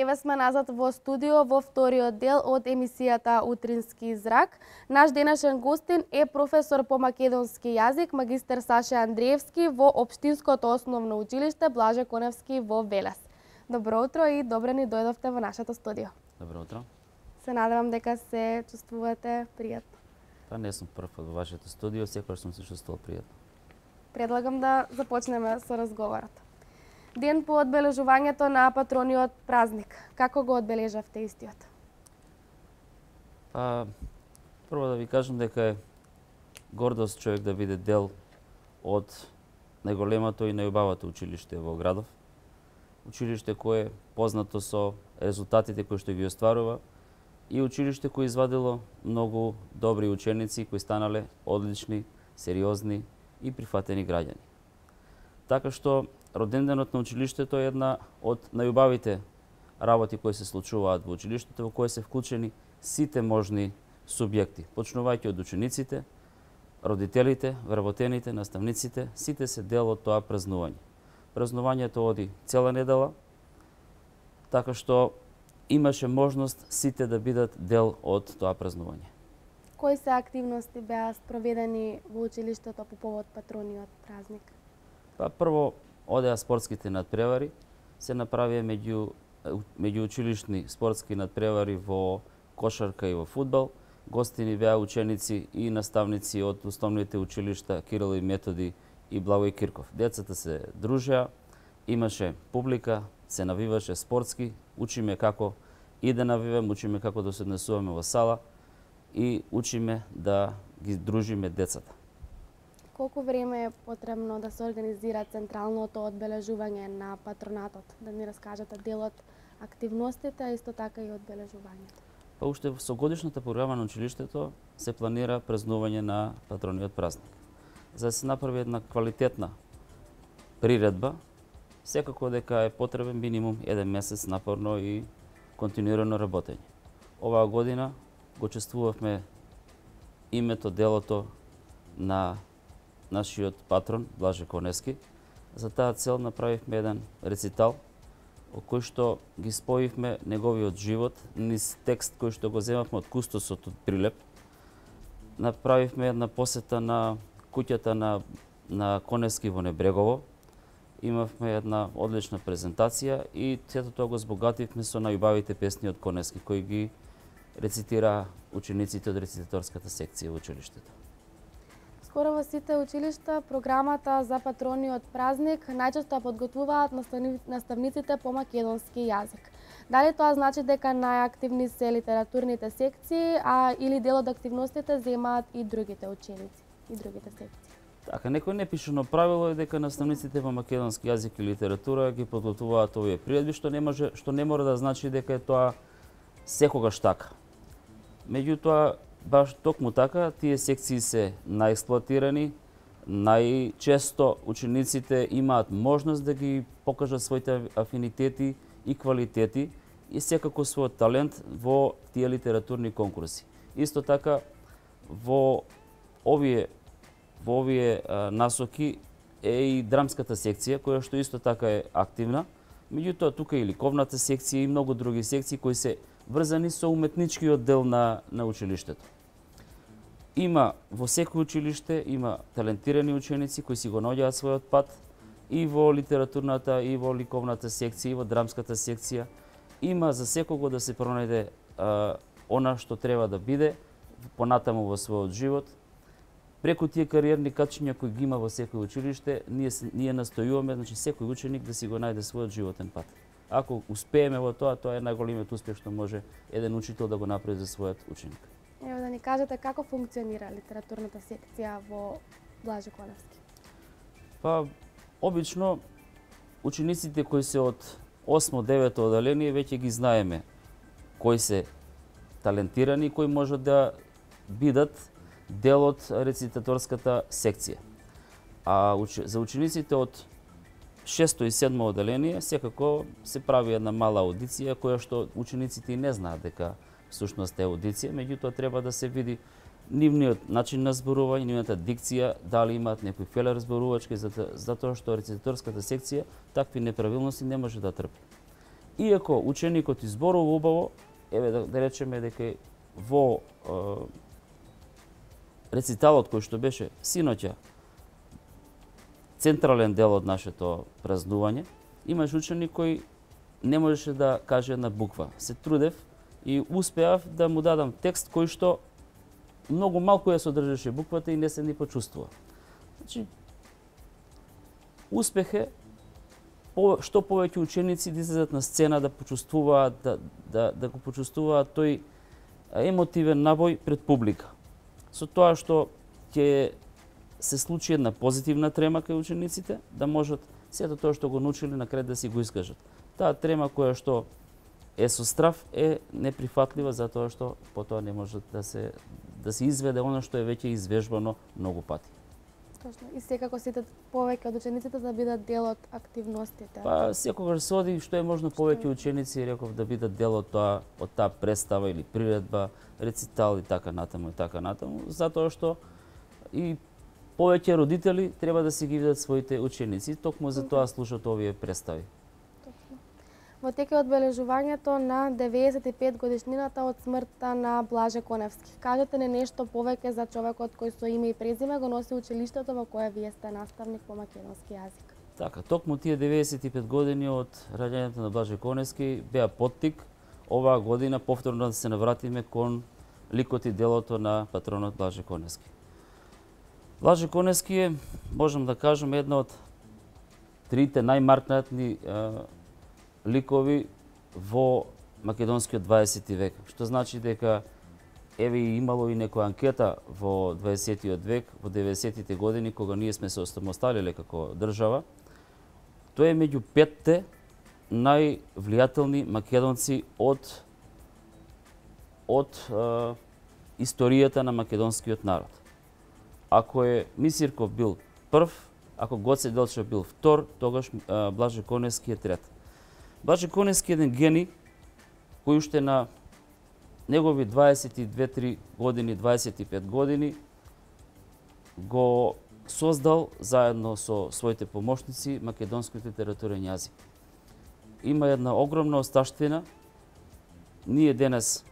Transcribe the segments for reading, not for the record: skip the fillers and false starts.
Еве сме назад во студио во вториот дел од емисијата Утрински зрак. Наш денешен гостин е професор по македонски јазик, магистер Саше Андреевски во Општинското основно училиште Блаже Коневски во Велес. Добро утро и добре ни дојдовте во нашето студио. Добро утро. Се надевам дека се чувствувате пријатно. Па не сум прв пат во вашето студио, секогаш сум се чувствувал пријатно. Предлагам да започнеме со разговорот. Ден по одбележувањето на патрониот празник. Како го одбележавте истиот? Па, прво да ви кажам дека е гордост човек да биде дел од најголемото и најубавото училиште во градов. Училиште кое е познато со резултатите кои што ги остварува и училиште кој извадило многу добри ученици кои станале одлични, сериозни и прифатени граѓани. Така што роденденот на училиштето е една од најубавите работи кои се случуваат во училиштето, во кое се вклучени сите можни субјекти, почнувајќи од учениците, родителите, вработените, наставниците, сите се дел од тоа празнување. Празнувањето оди цела недела, така што имаше можност сите да бидат дел од тоа празнување. Кои се активности беа спроведени во училиштето по повод патрониот празник? Па прво одеа спортските надпревари, се направија меѓуучилишни спортски надпревари во кошарка и во фудбал. Гостини беа ученици и наставници од основните училишта Кирил и Методи и Благој Кирков. Децата се дружеа, имаше публика, се навиваше спортски, учиме како и да навиваме, учиме како да се однесуваме во сала и учиме да ги дружиме децата. Колку време е потребно да се организира централното одбележување на патронатот? Да ни раскажете дел од активностите, а исто така и одбележувањето. Па уште со годишната програма на училиштето се планира празнување на патрониот празник. За да се направи една квалитетна приредба, секако дека е потребен минимум 1 месец напорно и континуирано работење. Оваа година го чествувавме името, делото на нашиот патрон Блаже Коневски. За таа цел направивме еден рецитал во кој што ги споивме неговиот живот низ текст кој што го земавме од кустосот од Прилеп. Направивме една посета на куќата на Коневски во Небрегово. Имавме една одлична презентација и сето тоа го збогативме со најубавите песни од Коневски кои ги рецитира учениците од рецитаторската секција во училиштето. Скоро во сите училишта програмата за патрониот празник најчесто подготвуваат наставниците по македонски јазик. Дали тоа значи дека најактивни се литературните секции, или дел од активностите земаат и другите ученици и другите секции? Така, некој непишано правило е дека наставниците по македонски јазик и литература ги подготвуваат овие приредби, што не мора да значи дека е тоа секогаш така. Меѓутоа, баш токму така, тие секции се најексплоатирани, најчесто учениците имаат можност да ги покажат своите афинитети и квалитети и секако својот талент во тие литературни конкурси. Исто така, во овие насоки е и драмската секција, која што исто така е активна. Меѓутоа, тука и ликовната секција и многу други секции кои се врзани со уметничкиот дел на училиштето. Има во секој училиште има талентирани ученици кои си го наоѓаат својот пат и во литературната, и во ликовната секција, и во драмската секција. Има за секого да се пронајде она што треба да биде понатаму во својот живот. Преку тие кариерни качења кои ги има во секој училиште, ние настојуваме, значи секој ученик да си го најде својот животен пат. Ако успееме во тоа, тоа е најголемиот успех што може еден учител да го направи за својот ученик. Ево да ни кажете како функционира литературната секција во Блаже Коневски? Па, обично, учениците кои се од 8-9 одделение веќе ги знаеме кои се талентирани и кои можат да бидат дел од рецитаторската секција. А за учениците од 6 и 7 одделение секако се прави една мала аудиција која што учениците и не знаат дека всушност е аудиција, меѓутоа треба да се види нивниот начин на зборување, нивната дикција, дали имаат некои фелер зборувачки, затоа што рецитаторската секција такви неправилности не може да трпи. иако ученикот изборува убаво, еве да речеме дека во рециталот кој што беше синоќа централен дел од нашето празнување, имаш ученик кој не можеше да каже една буква. Се трудев и успеав да му дадам текст кој што многу малку ја содржеше буквата и не се ни почувствува. Значи, успех е што повеќе ученици да излезат на сцена да почувствуваат да го почувствуваат тој емотивен набој пред публика. Со тоа што ќе се случи една позитивна трема кај учениците, да можат сето тоа што го научиле на крај да си го искажат. Таа трема која што е со страв е неприфатлива затоа што потоа не може да се изведе она што е веќе извежбано многу пати. Точно. И секако сите повеќе од учениците да бидат дел од активностите. Па секогаш се оди што е можно повеќе ученици, реков, да бидат дел од таа представа или приредба, рецитал и така натаму, затоа што и повеќе родители треба да си ги видат своите ученици, токму за тоа слушат овие представи. Во тек е одбележувањето на 95 годишнината од смртта на Блаже Коневски. Кажете не нешто повеќе за човекот кој со име и презиме го носи училиштето во кое вие сте наставник по македонски јазик. Така, токму тие 95 години од раѓањето на Блаже Коневски беа поттик оваа година повторно да се навратиме кон ликот и делото на патронот Блаже Коневски. Блаже Коневски е, можам да кажам, една од трите најмаркнатни ликови во македонскиот 20 век, што значи дека еве имало и некоја анкета во 20 век, во 90-тите години, кога ние сме се остамосталиле како држава. Тој е меѓу 5 највлијателни македонци од историјата на македонскиот народ. Ако е Мисирков бил прв, ако Гоце Делчев бил втор, тогаш Блаже Коневски е трет. Блаже Коневски е еден гений кој уште на негови 22-3 години, 25 години го создал заедно со своите помошници македонскиот литературен јазик. Има една огромна осташтина. Ние денес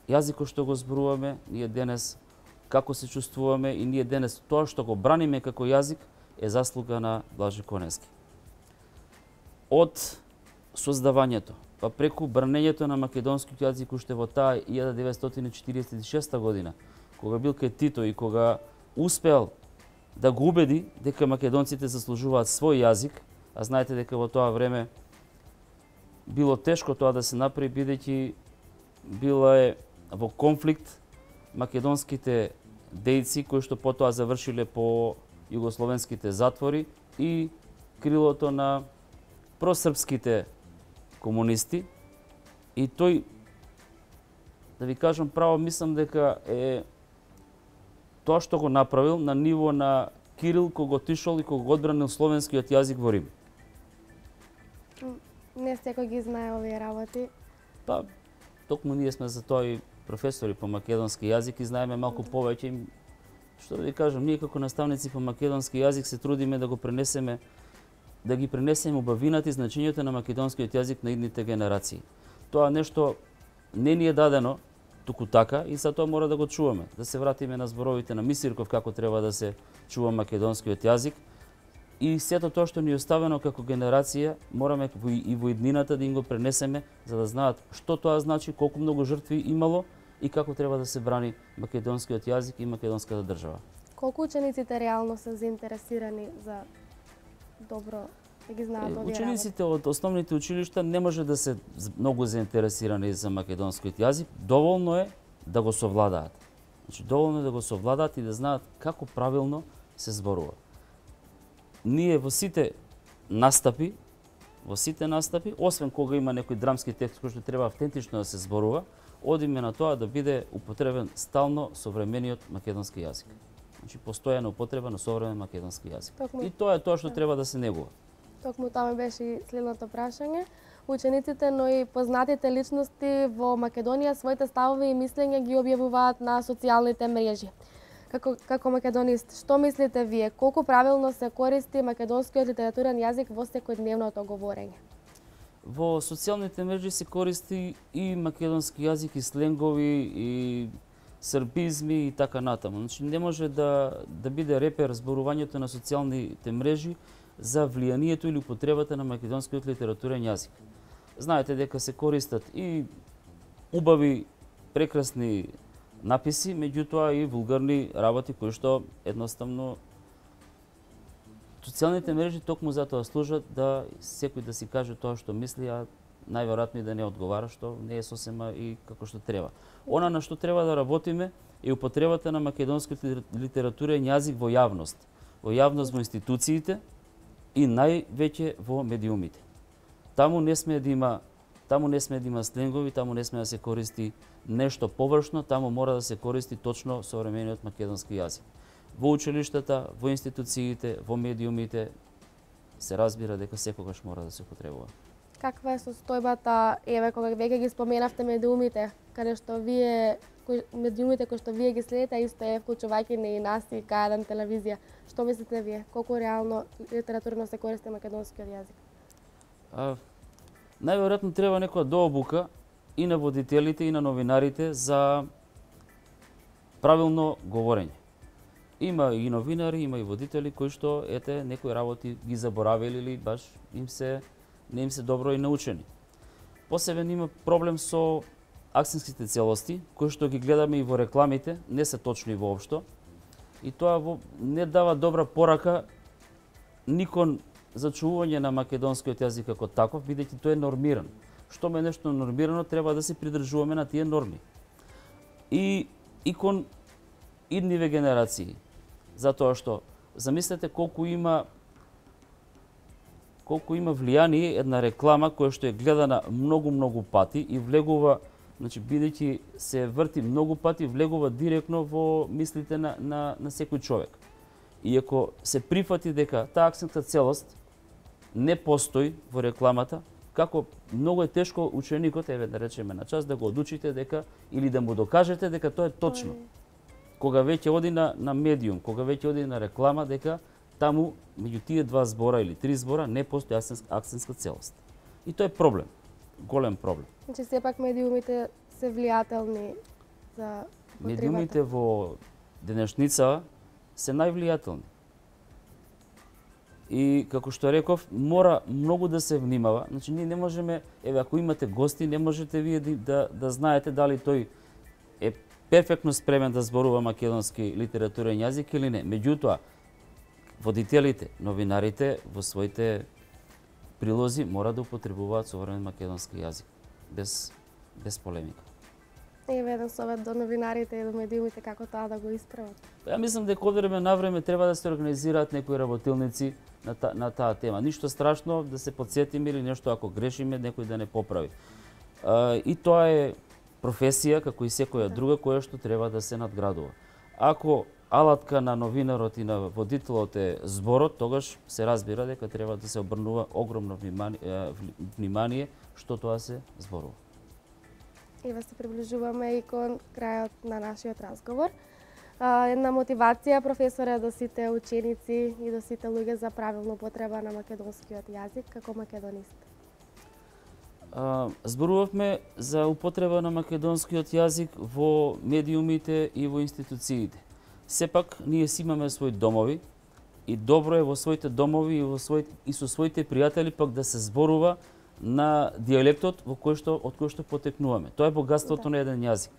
јазикот што го зборуваме, ние денес како се чувствуваме и ние денес тоа што го браниме како јазик е заслуга на Блаже Коневски. Од создавањето, па преку бранењето на македонскиот јазик уште во таа 1946 година, кога бил кај Тито и кога успеал да го убеди дека македонците заслужуваат свој јазик, а знаете дека во тоа време било тешко тоа да се направи, бидејќи била е во конфликт македонските дејци кои што потоа завршиле по југословенските затвори и крилото на просрпските комунисти. И тој, да ви кажам право, мислам дека е тоа што го направил на ниво на Кирил кога отишол и кога го одбранил словенскиот јазик во Рим. Не секој ги знае овие работи. Па, токму ние сме за тоа и професори по македонски јазик и знаеме малку повеќе. Што да ви кажам, ние како наставници по македонски јазик се трудиме да го пренесеме, да ги пренесеме убавината и значењето на македонскиот јазик на идните генерации. Тоа нешто не ни е дадено туку така и затоа мора да го чуваме. Да се вратиме на зборовите на Мисирков како треба да се чува македонскиот јазик и сето тоа што ни е оставено како генерација, мораме и во иднината да им го пренесеме за да знаат што тоа значи, колку многу жртви имало и како треба да се брани македонскиот јазик и македонската држава. Колку учениците реално се заинтересирани за добро да ги знаат овие учениците од основните училишта не може да се многу заинтересирани за македонскиот јазик, доволно е да го совладаат. Значи доволно е да го совладаат и да знаат како правилно се зборува. Ние во сите настапи, освен кога има некој драмски текст кој што треба автентично да се зборува, одиме на тоа да биде употребен стално современиот македонски јазик. Значи постојана употреба на современ македонски јазик. И тоа е тоа што треба да се негува. Токму тоа беше и следното прашање. Учениците, но и познатите личности во Македонија своите ставови и мислења ги објавуваат на социјалните мрежи. Како македонист, што мислите вие, колку правилно се користи македонскиот литературен јазик во секојдневното говорење? во социјалните мрежи се користи и македонски јазик, и сленгови, и српизми и така натаму. Значи не може да биде репер зборувањето на социјалните мрежи за влијанието или употребата на македонскиот литературен јазик. Знаете дека се користат и убави, прекрасни написи, меѓутоа и вулгарни работи кои што едноставно социјалните мрежи токму затоа служат да секој да си каже тоа што мисли, а најверојатно и да не одговара, што не е сосема и како што треба. Она на што треба да работиме е употребата на македонскиот литературен јазик во јавност во институциите и највеќе во медиумите. Таму не сме да има сленгови, таму не сме да се користи нешто површно, таму мора да се користи точно современиот македонски јазик. Во училиштата, во институциите, во медиумите се разбира дека секогаш мора да се употребува. Каква е состојбата, еве, кога веќе ги споменавте медиумите, каде што медиумите кои што вие ги следите, исто е вклучувајќи и нас и К1 телевизија. Што мислите вие? Колку реално литературно се користи македонскиот јазик? Најверојатно треба некоја дообука и на водителите и на новинарите за правилно говорење. Има и новинари, има и водители кои што некои работи ги заборавили или баш не им се добро и научени. Посебен има проблем со акцентските целости, кои што ги гледаме и во рекламите, не се точни воопшто. И тоа не дава добра порака никон за чувување на македонскиот јазик како таков, бидејќи тој е нормиран. Што ме нешто нормирано, треба да се придржуваме на тие норми. И кон идниве генерации. Затоа што замислете колку има влијание една реклама која што е гледана многу пати и влегува, значи бидејќи се врти многу пати, влегува директно во мислите на секој човек. И ако се прифати дека таа акцентна целост не постои во рекламата, како многу е тешко ученикот, еве да речеме на час, да го одучите дека или да му докажете дека тоа е точно. Кога веќе оди на медиум, кога веќе оди на реклама, дека таму меѓу тие два збора или три збора не постои акцентска целост. И тоа е проблем, голем проблем. Значи сепак медиумите се влијателни за потребата. Медиумите во денешница се највлијателни. И како што реков, мора многу да се внимава. Значи ние не можеме, еве ако имате гости, не можете вие да знаете дали тој е перфектно спремен да зборува македонски литературен јазик или не. Меѓутоа, водителите, новинарите во своите прилози мора да употребуваат современ македонски јазик, без полемика. Еве еден совет до новинарите и до медиумите како тоа да го исправат. Ја мислам дека од време на време треба да се организираат некои работилници на таа тема. Ништо страшно да се потсетиме или нешто ако грешиме некој да не поправи. И тоа е професија како и секоја друга која што треба да се надградува. Ако алатка на новинарот и на водителот е зборот, тогаш се разбира дека треба да се обрнува огромно внимание што тоа се зборува. Еве се приближуваме и кон крајот на нашиот разговор. Една мотивација, професоре, до сите ученици и до сите луѓе за правилна употреба на македонскиот јазик како македонист. Зборувавме за употреба на македонскиот јазик во медиумите и во институциите. Сепак, ние си имаме своји домови и добро е во своите домови и со своите пријатели пак да се зборува на дијалектот од кој што потекнуваме. Тоа е богатството на еден јазик.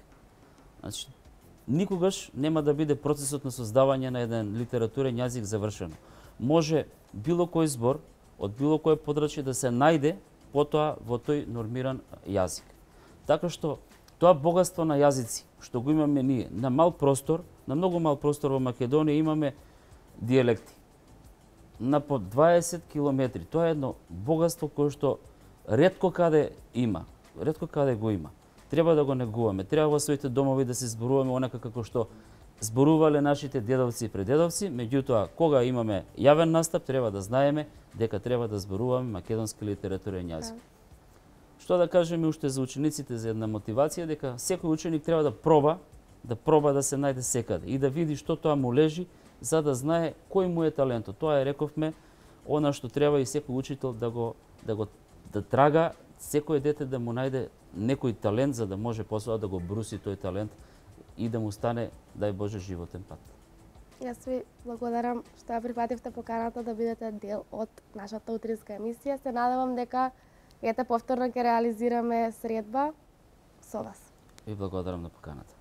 Значи, никогаш нема да биде процесот на создавање на еден литературен јазик завршено. Може било кој збор од било кое подрачје да се најде потоа во тој нормиран јазик. Така што тоа богатство на јазици што го имаме ние на многу мал простор во Македонија имаме дијалекти. На по 20 километри. Тоа е едно богатство кое што ретко каде го има. Треба да го негуваме. Треба во своите домови да се зборуваме онака како што зборувале нашите дедовци и предедовци, меѓутоа кога имаме јавен настап треба да знаеме дека треба да зборуваме македонски литературен јазик. Што да кажеме уште за учениците, за една мотивација, дека секој ученик треба да проба да се најде секаде и да види што тоа му лежи, за да знае кој му е талентот. Тоа е, рековме, она што треба и секој учител да трага секој дете да му најде некој талент за да може после да го бруси тој талент и да му стане, дај Боже, животен пат. Јас ви благодарам што ја прифативте поканата да бидете дел од нашата утринска емисија. Се надевам дека повторно ќе реализираме средба со вас. И благодарам на поканата.